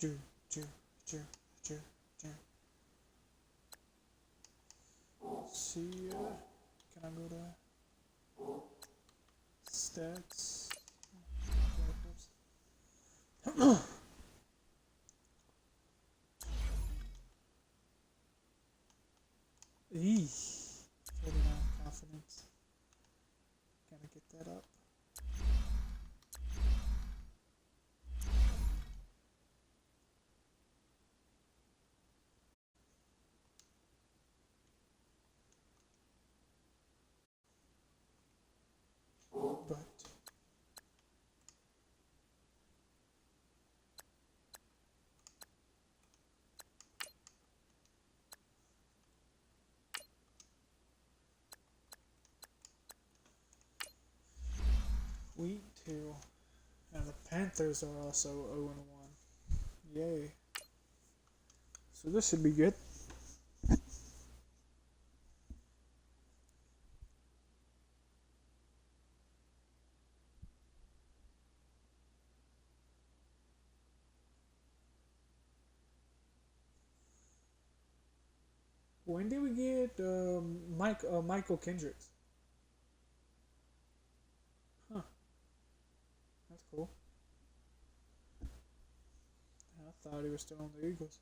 Ju, ju, ju, ju, ju. See ya. Can I go to stats? Eee. 49 confidence. Gotta get that up. But week 2, and the Panthers are also 0-1. Yay! So this should be good. When did we get Michael Kendricks? Huh. That's cool. I thought he was still on the Eagles.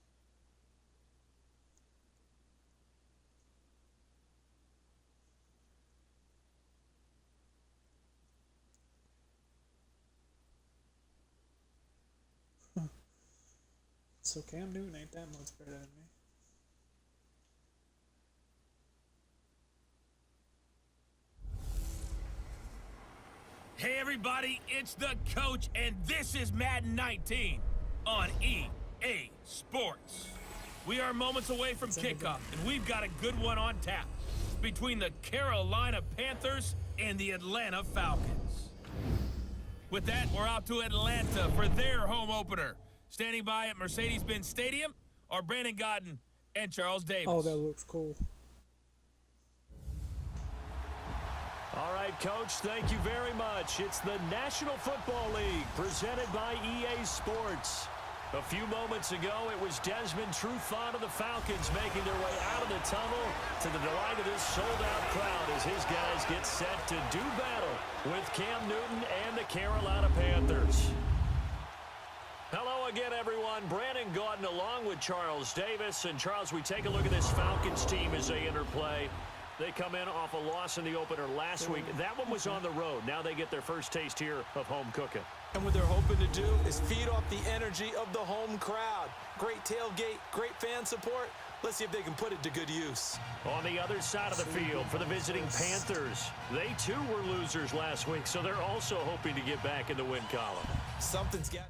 So Cam Newton ain't that much better than me. Hey everybody, it's the coach, and this is Madden 19 on EA Sports. We are moments away from kickoff, and we've got a good one on tap between the Carolina Panthers and the Atlanta Falcons. With that, we're out to Atlanta for their home opener. Standing by at Mercedes-Benz Stadium are Brandon Godden and Charles Davis. Oh, that looks cool. All right, Coach, thank you very much. It's the National Football League presented by EA Sports. A few moments ago, it was Desmond Trufant of the Falcons making their way out of the tunnel to the delight of this sold-out crowd as his guys get set to do battle with Cam Newton and the Carolina Panthers. Hello again, everyone. Brandon Gaudin along with Charles Davis. And, Charles, we take a look at this Falcons team as they enter play. They come in off a loss in the opener last week. That one was on the road. Now they get their first taste here of home cooking. And what they're hoping to do is feed off the energy of the home crowd. Great tailgate, great fan support. Let's see if they can put it to good use. On the other side of the field for the visiting Panthers, they too were losers last week, so they're also hoping to get back in the win column. Something's got...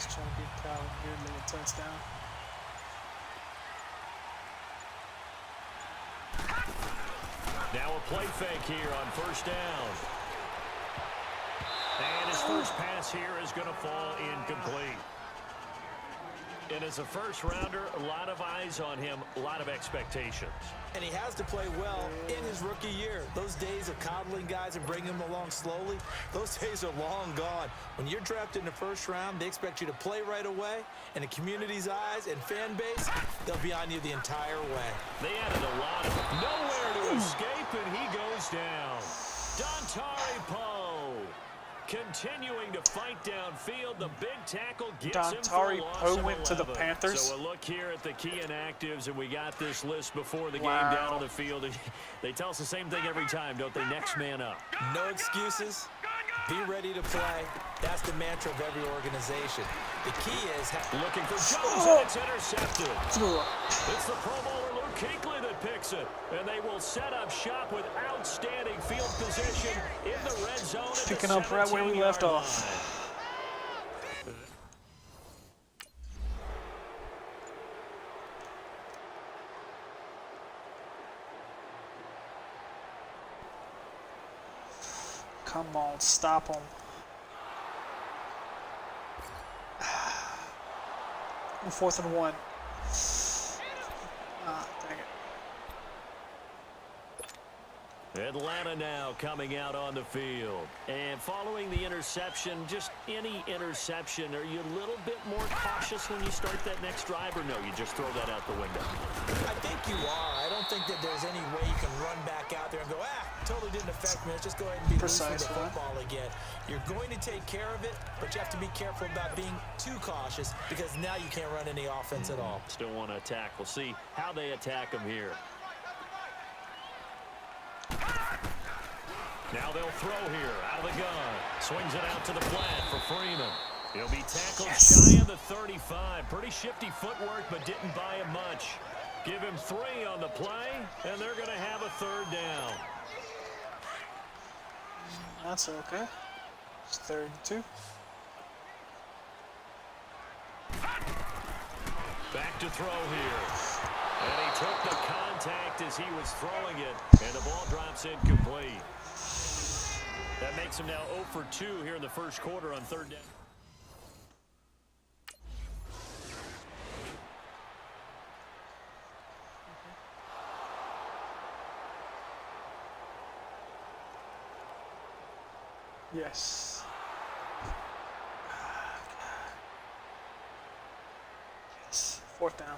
Trying to get Calvin Ridley a touchdown. Now a play fake here on first down. And his first pass here is going to fall incomplete. And as a first-rounder, a lot of eyes on him, a lot of expectations. And he has to play well in his rookie year. Those days of coddling guys and bringing them along slowly, those days are long gone. When you're drafted in the first round, they expect you to play right away. And the community's eyes and fan base, they'll be on you the entire way. They added a lot of nowhere to escape, and he goes down. Dontari Poe continuing to fight downfield. The big tackle gets him for a loss Poe of went to the 11. Panthers. So a look here at the key inactives, and we got this list before the game Wow. down on the field. They tell us the same thing every time, don't they? Next man up. No excuses. Be ready to play. That's the mantra of every organization. The key is... Looking for Jones, and it's intercepted. It's the Pro Bowler Luke Kuechly that picks it. And they will set up shop with outstanding field position in the red zone. Picking up right where we left off. Come on, stop him. 4th and 1. Ah, dang it. Atlanta now coming out on the field. And following the interception, just any interception, are you a little bit more cautious when you start that next drive, or no, you just throw that out the window? I think you are. I don't think that there's any way you can run back out there and go, totally didn't affect me. Let's just go ahead and be loose with the football again. You're going to take care of it, but you have to be careful about being too cautious because now you can't run any offense at all. Still want to attack. We'll see how they attack them here. Now they'll throw here out of the gun. Swings it out to the flat for Freeman. He'll be tackled shy of the 35. Pretty shifty footwork, but didn't buy him much. Give him 3 on the play, and they're going to have a 3rd down. That's okay. It's 3rd and 2. Back to throw here. And he took the contact as he was throwing it, and the ball drops incomplete. That makes him now 0 for 2 here in the first quarter on 3rd down. Yes. Yes. 4th down.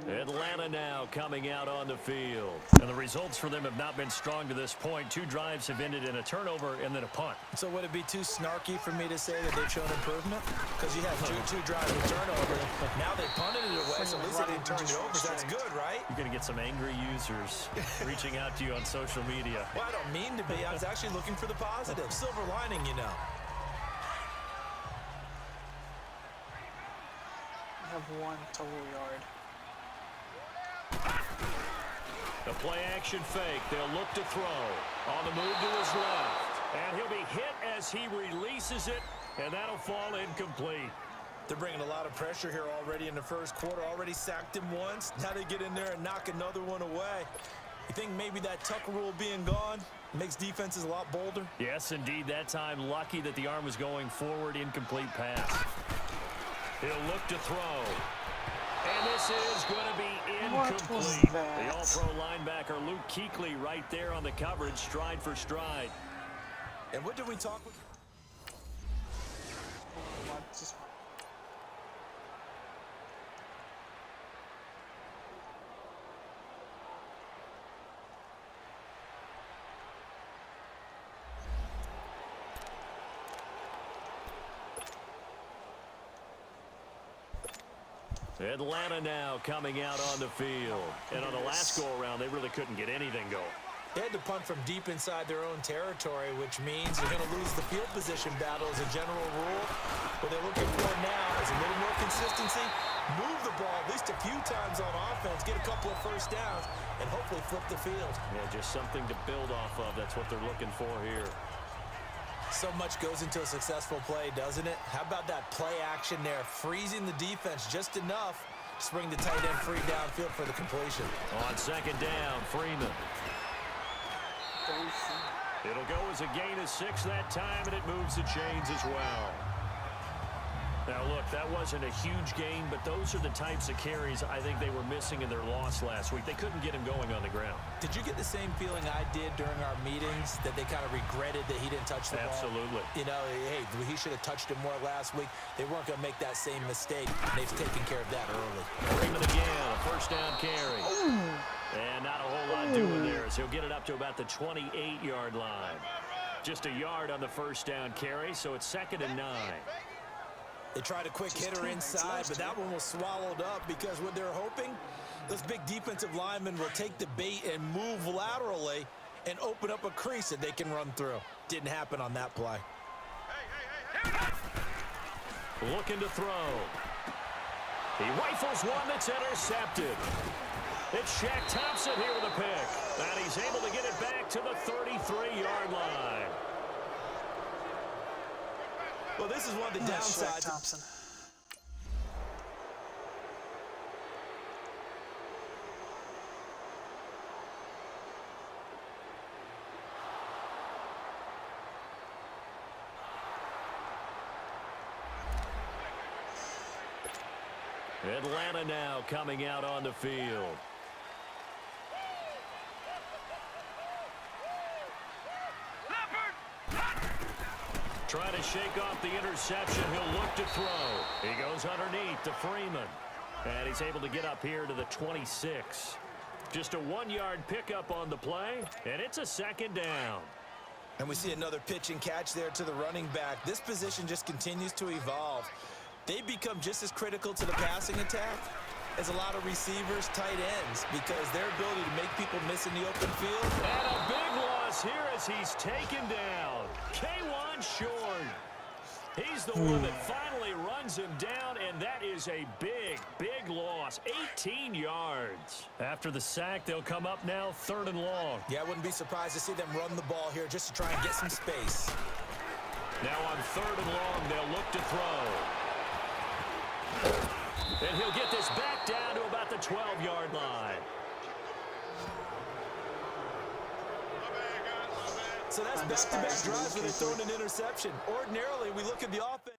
Atlanta now coming out on the field. And the results for them have not been strong to this point. 2 drives have ended in a turnover and then a punt. So would it be too snarky for me to say that they've shown improvement? Because you had two drives with turnover. Now they punted it away, so at least they didn't turn it over. So that's good, right? You're going to get some angry users reaching out to you on social media. Well, I don't mean to be. I was actually looking for the positive. Silver lining, you know. I have 1 total yard. The play action fake. They'll look to throw. On the move to his left. And he'll be hit as he releases it. And that'll fall incomplete. They're bringing a lot of pressure here already in the first quarter. Already sacked him once. Now they get in there and knock another one away. You think maybe that Tucker rule being gone makes defenses a lot bolder? Yes, indeed. That time lucky that the arm was going forward. Incomplete pass. He'll look to throw. And this is going to be incomplete. The all-pro linebacker Luke Kuechly right there on the coverage, stride for stride. And what did we talk about? Atlanta now coming out on the field. And on the last go-around, they really couldn't get anything going. They had to punt from deep inside their own territory, which means you're going to lose the field position battle as a general rule. What they're looking for now is a little more consistency, move the ball at least a few times on offense, get a couple of first downs, and hopefully flip the field. Yeah, just something to build off of. That's what they're looking for here. So much goes into a successful play, doesn't it? How about that play action there, freezing the defense just enough to bring the tight end free downfield for the completion. On 2nd down, Freeman. It'll go as a gain of 6 that time, and it moves the chains as well. Now, look, that wasn't a huge gain, but those are the types of carries I think they were missing in their loss last week. They couldn't get him going on the ground. Did you get the same feeling I did during our meetings, that they kind of regretted that he didn't touch the ball? Absolutely. You know, hey, he should have touched it more last week. They weren't going to make that same mistake. They've taken care of that early. Freeman again, a 1st down carry. And not a whole lot doing there as he'll get it up to about the 28-yard line. Just a yard on the 1st down carry, so it's 2nd and 9. They tried a quick hitter inside, but that one was swallowed up because what they're hoping, those big defensive linemen will take the bait and move laterally and open up a crease that they can run through. Didn't happen on that play. Looking to throw. He rifles one that's intercepted. It's Shaq Thompson here with a pick. And he's able to get it back to the 33-yard line. Well, this is one of the downsides. Atlanta now coming out on the field. Trying to shake off the interception. He'll look to throw. He goes underneath to Freeman. And he's able to get up here to the 26. Just a 1-yard pickup on the play, and it's a second down. And we see another pitch and catch there to the running back. This position just continues to evolve. They become just as critical to the passing attack as a lot of receivers, tight ends, because their ability to make people miss in the open field. And a big loss here as he's taken down. K1 Short. He's the one that finally runs him down, and that is a big, big loss. 18 yards. After the sack, they'll come up now 3rd and long. Yeah, I wouldn't be surprised to see them run the ball here just to try and get some space. Now on 3rd and long, they'll look to throw. And he'll get this back down to about the 12-yard line. So that's back-to-back drives where they're throwing an interception. Ordinarily, we look at the offense.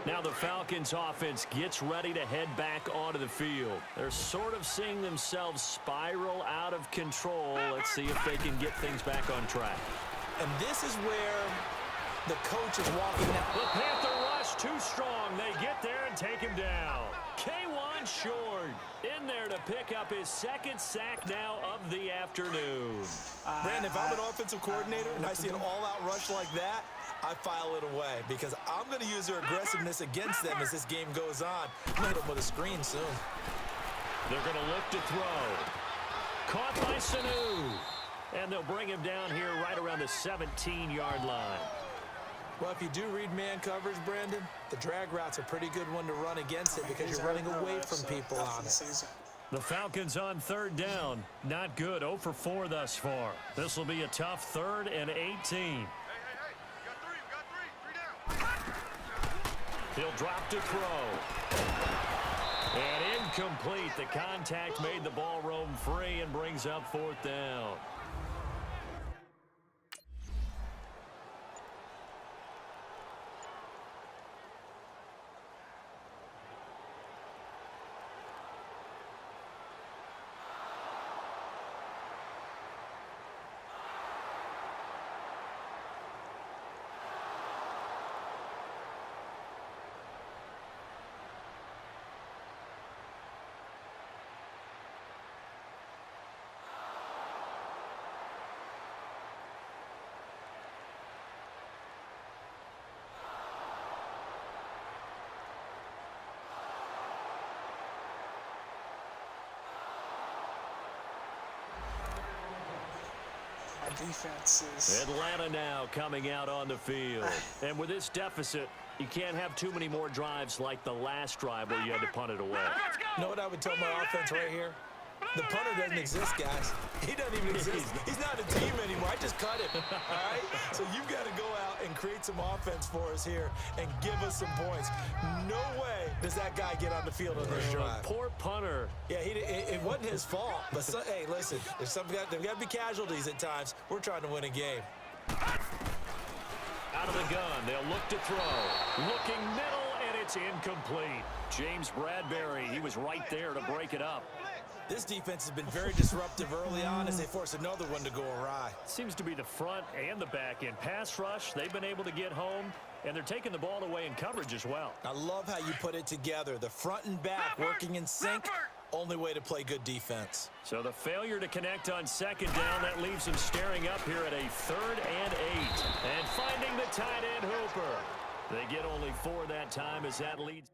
Now the Falcons offense gets ready to head back onto the field. They're sort of seeing themselves spiral out of control. Let's see if they can get things back on track. And this is where the coach is walking out. The Panther rush too strong. They get there and take him down. K1 Short in there to pick up his 2nd sack now of the afternoon. Brandon, if I'm an offensive coordinator and I see an all-out rush like that, I file it away because I'm going to use their aggressiveness against them as this game goes on. I'm going to hit them with a screen soon. They're going to look to throw. Caught by Sanu. And they'll bring him down here right around the 17-yard line. Well, if you do read man coverage, Brandon, the drag route's a pretty good one to run against it because you're running away from people on it. The Falcons on 3rd down. Not good. 0 for 4 thus far. This will be a tough 3rd and 18. He'll drop to throw. And incomplete. The contact made the ball roam free and brings up 4th down. Defenses. Atlanta now coming out on the field. And with this deficit, you can't have too many more drives like the last drive where you had to punt it away. You know what I would tell my offense right here? The punter doesn't exist, guys. He doesn't even exist. He's not a team anymore. I just cut him. All right? So you've got to go out and create some offense for us here and give us some points. No way does that guy get on the field on this drive. Poor punter. Yeah, it wasn't his fault. But, hey, listen, there's got to be casualties at times. We're trying to win a game. Out of the gun, they'll look to throw. Looking middle, and it's incomplete. James Bradbury, he was right there to break it up. This defense has been very disruptive early on as they force another one to go awry. Seems to be the front and the back end. Pass rush, they've been able to get home, and they're taking the ball away in coverage as well. I love how you put it together. The front and back working in sync. Only way to play good defense. So the failure to connect on 2nd down, that leaves them staring up here at a 3rd and 8. And finding the tight end Hooper. They get only 4 that time as that leads.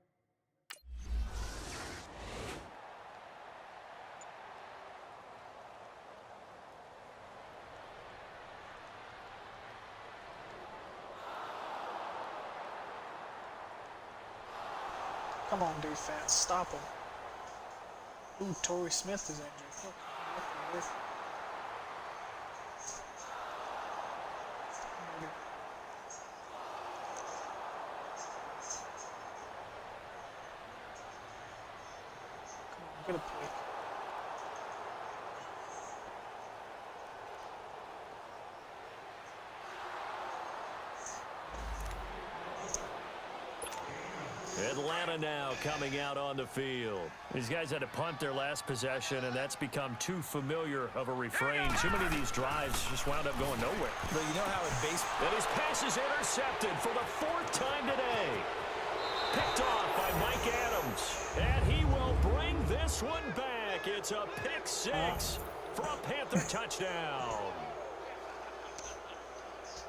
Come on, defense. Stop him. Ooh, Torrey Smith is injured. Atlanta now coming out on the field. These guys had to punt their last possession, and that's become too familiar of a refrain. Too many of these drives just wound up going nowhere. But you know how in baseball... And his pass is intercepted for the 4th time today. Picked off by Mike Adams. And he will bring this one back. It's a pick 6 for a Panther touchdown.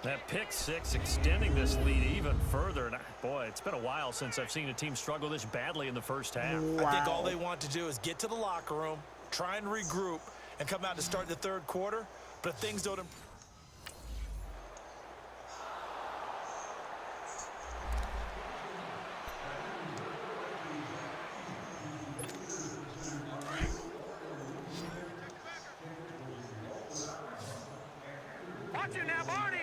That pick 6 extending this lead even further. And boy, it's been a while since I've seen a team struggle this badly in the first half. Wow. I think all they want to do is get to the locker room, try and regroup, and come out to start the third quarter. But if things don't improve... Watch it now, Barney!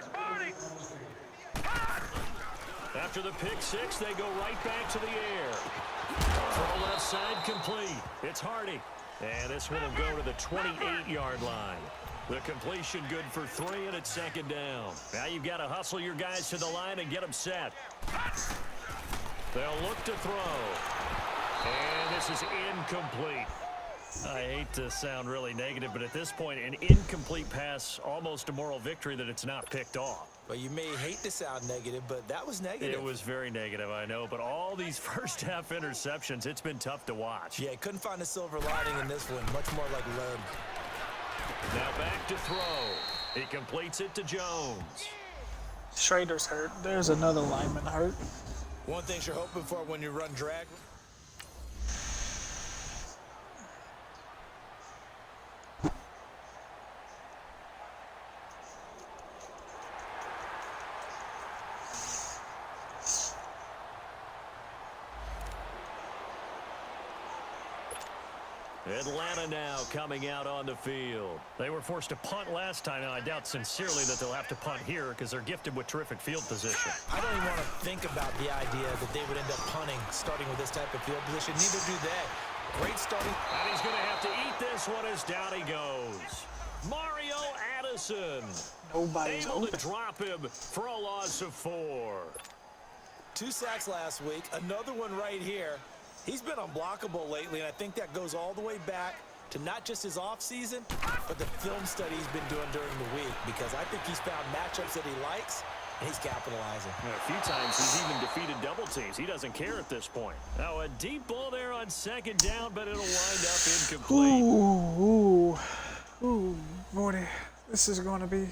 After the pick 6, they go right back to the air. Throw left side complete. It's Hardy. And this one will go to the 28-yard line. The completion good for 3, and it's 2nd down. Now you've got to hustle your guys to the line and get them set. They'll look to throw. And this is incomplete. I hate to sound really negative, but at this point, an incomplete pass, almost a moral victory that it's not picked off. Well, you may hate to sound negative, but that was negative. It was very negative, I know, but all these first half interceptions, it's been tough to watch. Yeah, couldn't find a silver lining in this one. Much more like lead. Now back to throw. He completes it to Jones. Schrader's hurt. There's another lineman hurt. One thing you're hoping for when you run drag... Atlanta now coming out on the field. They were forced to punt last time, and I doubt sincerely that they'll have to punt here because they're gifted with terrific field position. I don't even want to think about the idea that they would end up punting starting with this type of field position. Neither do they. Great starting. And he's going to have to eat this one as down he goes. Mario Addison. Nobody's able open. to drop him for a loss of 4. 2 sacks last week. Another one right here. He's been unblockable lately, and I think that goes all the way back to not just his offseason, but the film study he's been doing during the week, because I think he's found matchups that he likes, and he's capitalizing. And a few times he's even defeated double teams. He doesn't care at this point. Now a deep ball there on 2nd down, but it'll wind up incomplete. Ooh, Morty. This is going to be...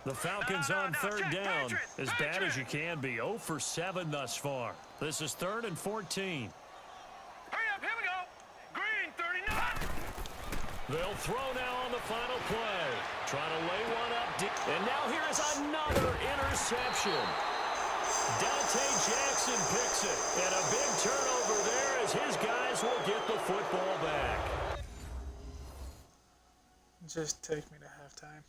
The Falcons on 3rd down, as bad as you can be. 0 for 7 thus far. This is 3rd and 14. Hurry up, here we go. Green, 39. They'll throw now on the final play. Trying to lay one up deep. And now here is another interception. Dante Jackson picks it. And a big turnover there as his guys will get the football back. Just take me to halftime.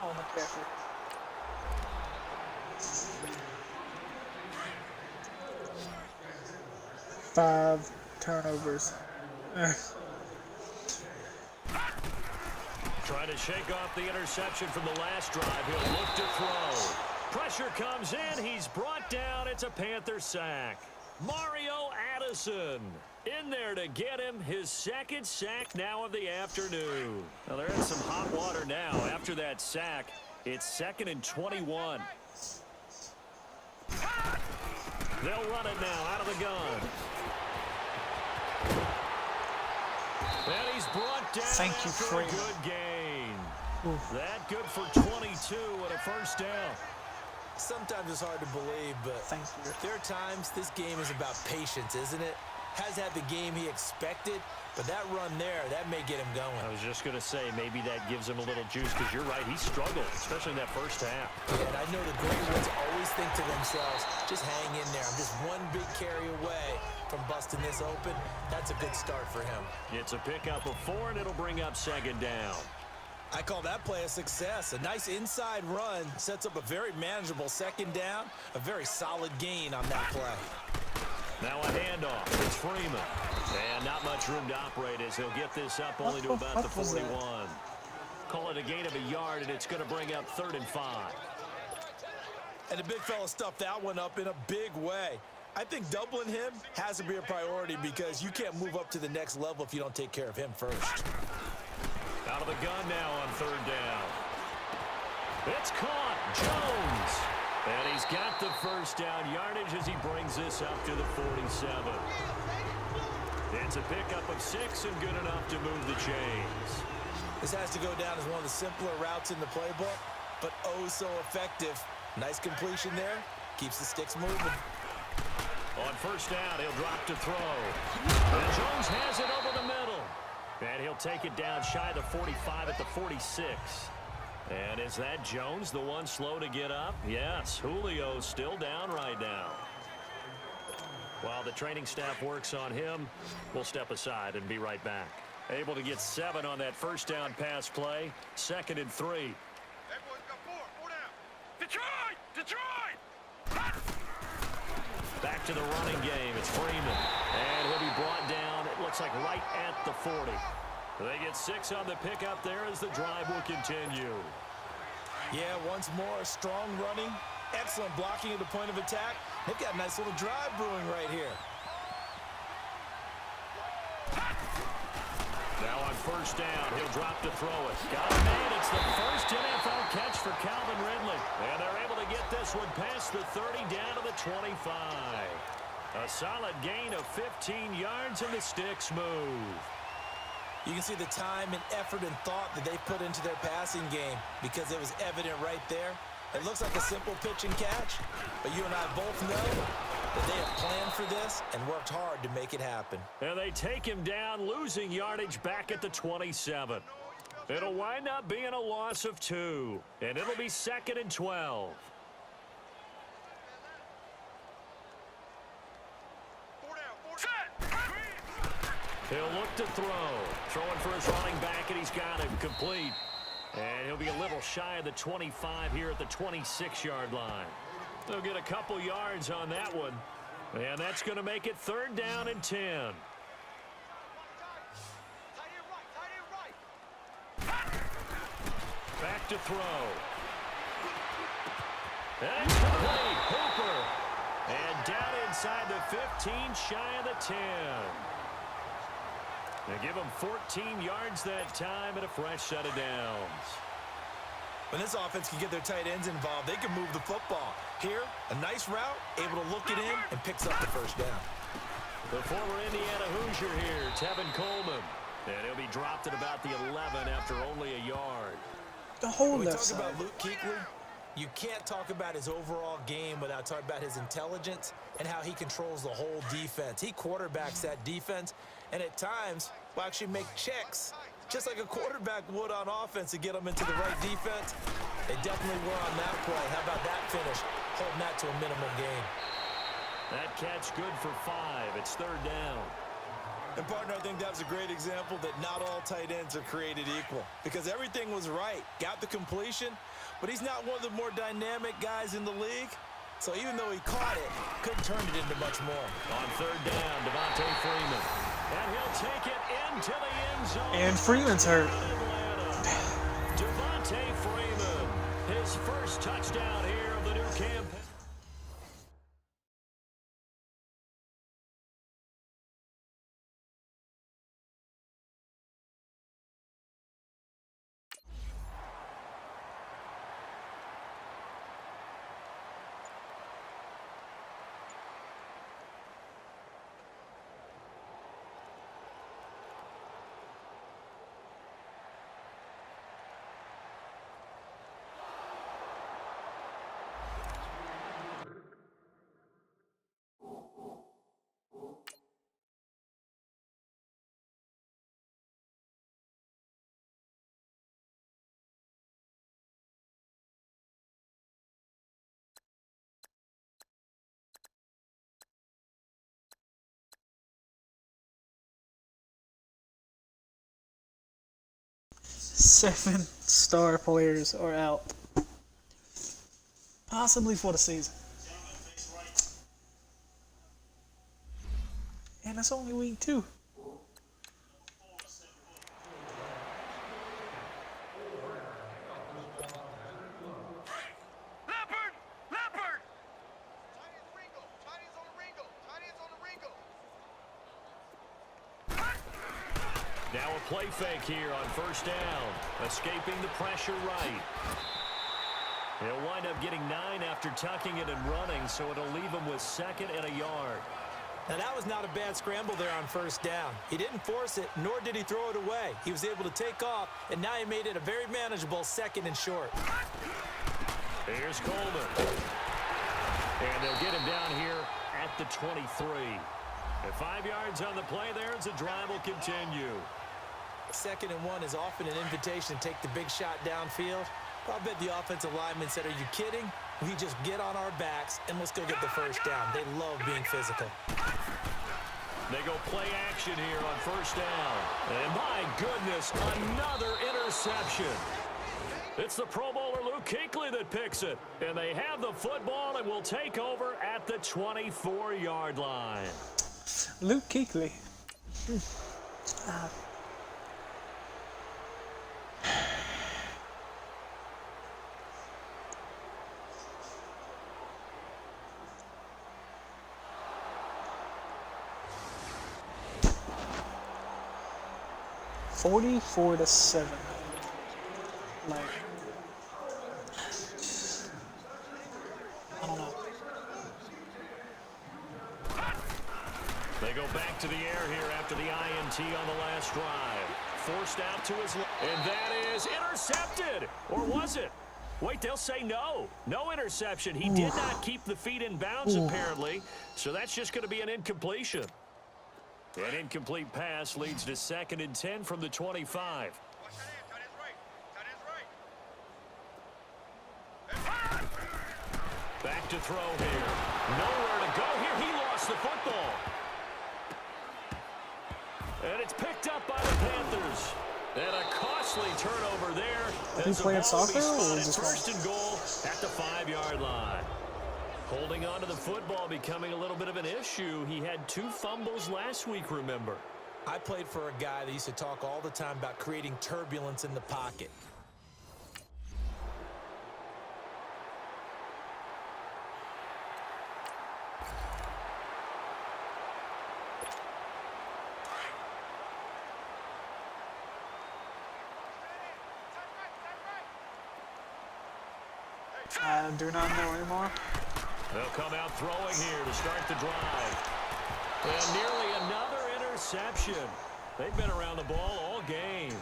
Oh, McCaffrey. Five turnovers. Trying to shake off the interception from the last drive. He'll look to throw. Pressure comes in. He's brought down. It's a Panther sack. Mario Addison in there to get him his 2nd sack now of the afternoon. Now they're in some hot water now. After that sack, it's 2nd and 21. They'll run it now out of the gun. And he's brought down Thank you, after a Freeman. good gain. Oof. That good for 22 and a 1st down. Sometimes it's hard to believe, but Thank you. there are times this game is about patience, isn't it? Has had the game he expected, but that run there, that may get him going. I was just going to say, maybe that gives him a little juice, because you're right, he struggled, especially in that first half. Yeah, and I know the great ones always think to themselves, just hang in there. I'm just one big carry away from busting this open. That's a good start for him. It's a pickup of 4, and it'll bring up second down. I call that play a success. A nice inside run sets up a very manageable second down, a very solid gain on that play. Now a handoff. It's Freeman. And not much room to operate as he'll get this up only to about the 41. Call it a gain of a yard, and it's going to bring up 3rd and 5. And the big fella stuffed that one up in a big way. I think doubling him has to be a priority because you can't move up to the next level if you don't take care of him first. Out of the gun now on 3rd down. It's caught. Jones. And he's got the first down yardage as he brings this up to the 47. It's a pickup of 6 and good enough to move the chains. This has to go down as one of the simpler routes in the playbook, but oh so effective. Nice completion there. Keeps the sticks moving. On 1st down, he'll drop to throw. And Jones has it over the middle. And he'll take it down shy of the 45 at the 46. And is that Jones, the one slow to get up? Yes, Julio's still down right now. While the training staff works on him, we'll step aside and be right back. Able to get 7 on that 1st down pass play. 2nd and 3. Everyone's got 4 down. Detroit! Detroit! Back to the running game. It's Freeman. And he'll be brought down, it looks like right at the 40. They get 6 on the pickup there as the drive will continue. Yeah, once more, strong running, excellent blocking at the point of attack. They've got a nice little drive brewing right here. Now on 1st down, he'll drop to throw it. Got it made. It's the first NFL catch for Calvin Ridley. And they're able to get this one past the 30 down to the 25. A solid gain of 15 yards and the sticks move. You can see the time and effort and thought that they put into their passing game because it was evident right there. It looks like a simple pitch and catch, but you and I both know that they have planned for this and worked hard to make it happen. And they take him down, losing yardage back at the 27. It'll wind up being a loss of 2, and it'll be 2nd and 12. He'll look to throw. Throwing for his running back, and he's got him complete. And he'll be a little shy of the 25 here at the 26-yard line. They'll get a couple yards on that one. And that's going to make it 3rd down and 10. Back to throw. And it's complete. Hooper. And down inside the 15, shy of the 10. They give him 14 yards that time and a fresh set of downs. When this offense can get their tight ends involved, they can move the football. Here, a nice route, able to look it in, and picks up the 1st down. The former Indiana Hoosier here, Tevin Coleman. And he'll be dropped at about the 11 after only a yard. The whole When we left talk side. about Luke Kuechly, you can't talk about his overall game without talking about his intelligence and how he controls the whole defense. He quarterbacks that defense, and at times will actually make checks, just like a quarterback would on offense to get them into the right defense. They definitely were on that play. How about that finish? Holding that to a minimum gain. That catch good for 5. It's 3rd down. And, partner, I think that was a great example that not all tight ends are created equal because everything was right. Got the completion, but he's not one of the more dynamic guys in the league. So even though he caught it, couldn't turn it into much more. On 3rd down, Devontae Freeman. And he'll take it into the end zone. And Freeman's hurt. Devontae Freeman, his first touchdown here of the new campaign. 7 star players are out. Possibly for the season. And it's only week 2. Now a play fake here on first down. Escaping the pressure right. He'll wind up getting 9 after tucking it and running, so it'll leave him with 2nd and a yard. Now, that was not a bad scramble there on first down. He didn't force it, nor did he throw it away. He was able to take off, and now he made it a very manageable 2nd and short. Here's Coleman. And they'll get him down here at the 23. At 5 yards on the play there, as the drive will continue. 2nd and 1 is often an invitation to take the big shot downfield. I'll bet the offensive lineman said, "Are you kidding? We just get on our backs and let's go get the first down." They love being physical. They go play action here on first down. And my goodness, another interception. It's the Pro Bowler Luke Kuechly that picks it. And they have the football and will take over at the 24-yard line. Luke Kuechly. $44-7. Like, I don't know. They go back to the air here after the INT on the last drive. Forced out to his left. And that is intercepted. Or was it? Wait, they'll say no. No interception. He did not keep the feet in bounds, apparently. So that's just going to be an incompletion. An incomplete pass leads to 2nd and 10 from the 25. Back to throw here. Nowhere to go here. He lost the football. And it's picked up by the Panthers. And a costly turnover there. Are you playing soccer or just first and goal at the 5-yard line. Holding on to the football becoming a little bit of an issue. He had 2 fumbles last week, remember. I played for a guy that used to talk all the time about creating turbulence in the pocket. I do not know anymore. They'll come out throwing here to start the drive. And nearly another interception. They've been around the ball all game.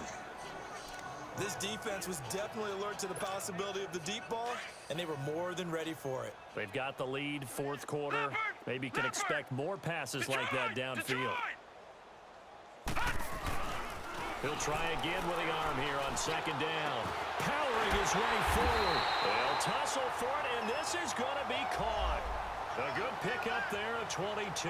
This defense was definitely alert to the possibility of the deep ball, and they were more than ready for it. They've got the lead, 4th quarter. Maybe can expect more passes like that downfield. He'll try again with the arm here on 2nd down. Powering his way forward. They'll tussle for it, and this is going to be caught. A good pickup there at 22.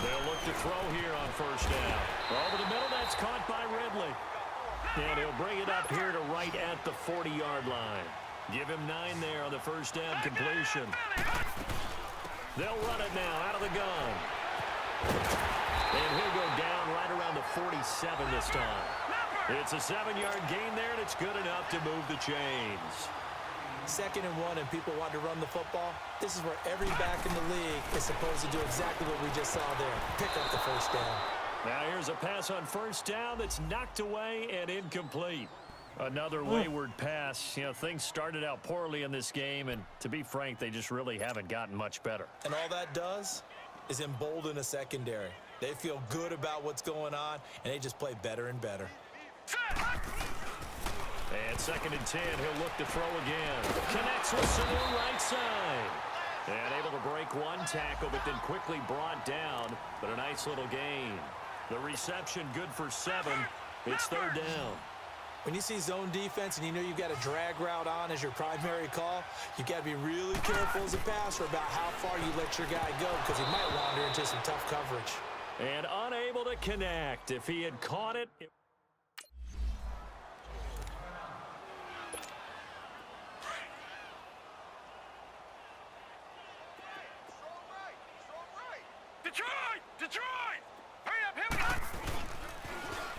They'll look to throw here on first down. Over the middle, that's caught by Ridley. And he'll bring it up here to right at the 40-yard line. Give him 9 there on the first down completion. They'll run it now out of the gun. And he'll go down right around the 47 this time. It's a 7-yard gain there, and it's good enough to move the chains. 2nd and 1, and people want to run the football. This is where every back in the league is supposed to do exactly what we just saw there. Pick up the first down. Now here's a pass on first down that's knocked away and incomplete. Another wayward pass. You know, things started out poorly in this game, and to be frank, they just really haven't gotten much better. And all that does is embolden a secondary. They feel good about what's going on, and they just play better and better. And 2nd and 10, he'll look to throw again. Connects with some right side. And able to break one tackle, but then quickly brought down. But a nice little gain. The reception good for 7. It's third down. When you see zone defense and you know you've got a drag route on as your primary call, you've got to be really careful as a passer about how far you let your guy go because he might wander into some tough coverage. And unable to connect. If he had caught it... Detroit! Hurry up, here we go!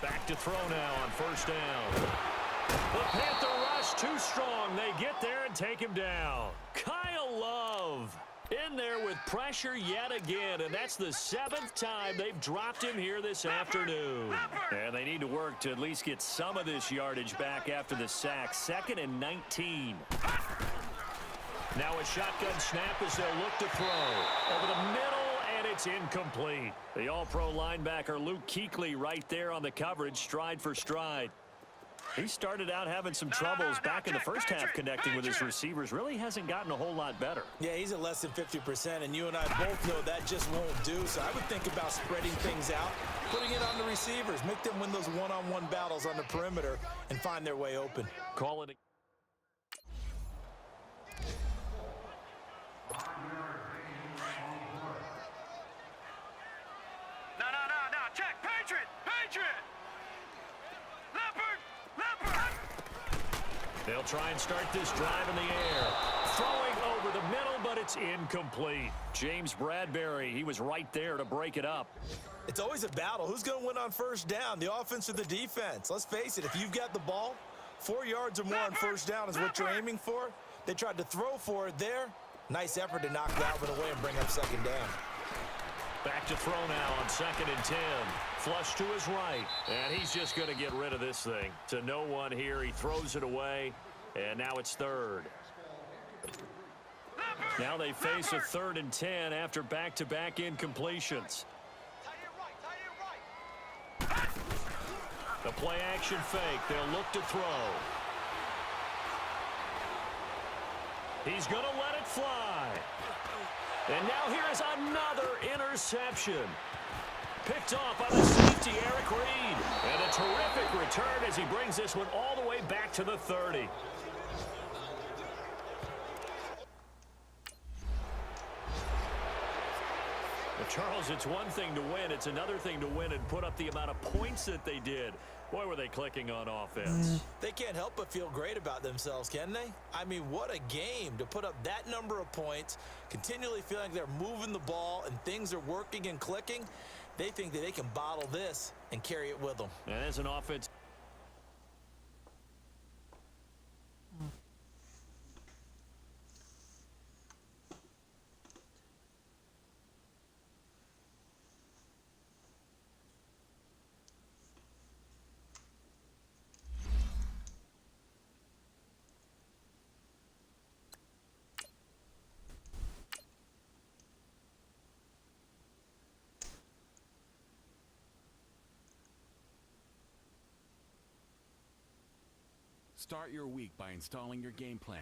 Back to throw now on first down. The Panther rush too strong. They get there and take him down. Kyle Love in there with pressure yet again, and that's the 7th time they've dropped him here this afternoon. And they need to work to at least get some of this yardage back after the sack. 2nd and 19. Now a shotgun snap as they'll look to throw. Over the middle, and it's incomplete. The all-pro linebacker Luke Kuechly right there on the coverage, stride for stride. He started out having some troubles back in the first half connecting with his receivers. Really hasn't gotten a whole lot better. Yeah, he's at less than 50%, and you and I both know that just won't do. So I would think about spreading things out, putting it on the receivers, make them win those one-on-one battles on the perimeter, and find their way open. Call it. No, check, Patriot! Leopard! They'll try and start this drive in the air. Throwing over the middle, but it's incomplete. James Bradbury, he was right there to break it up. It's always a battle. Who's going to win on first down, the offense or the defense? Let's face it, if you've got the ball, 4 yards or more on first down is what you're aiming for. They tried to throw for it there. Nice effort to knock Dalvin away and bring up second down. Back to throw now on 2nd and 10. Flush to his right. And he's just going to get rid of this thing. To no one here. He throws it away. And now it's 3rd. Now they face a 3rd and 10 after back-to-back incompletions. The play action fake. They'll look to throw. He's going to let it fly. And now here is another interception. Picked off by the safety, Eric Reed. And a terrific return as he brings this one all the way back to the 30. Well, Charles, it's one thing to win. It's another thing to win and put up the amount of points that they did. Boy, were they clicking on offense. They can't help but feel great about themselves, can they? I mean, what a game to put up that number of points, continually feeling like they're moving the ball and things are working and clicking. They think that they can bottle this and carry it with them. And as an offense... Start your week by installing your game plan.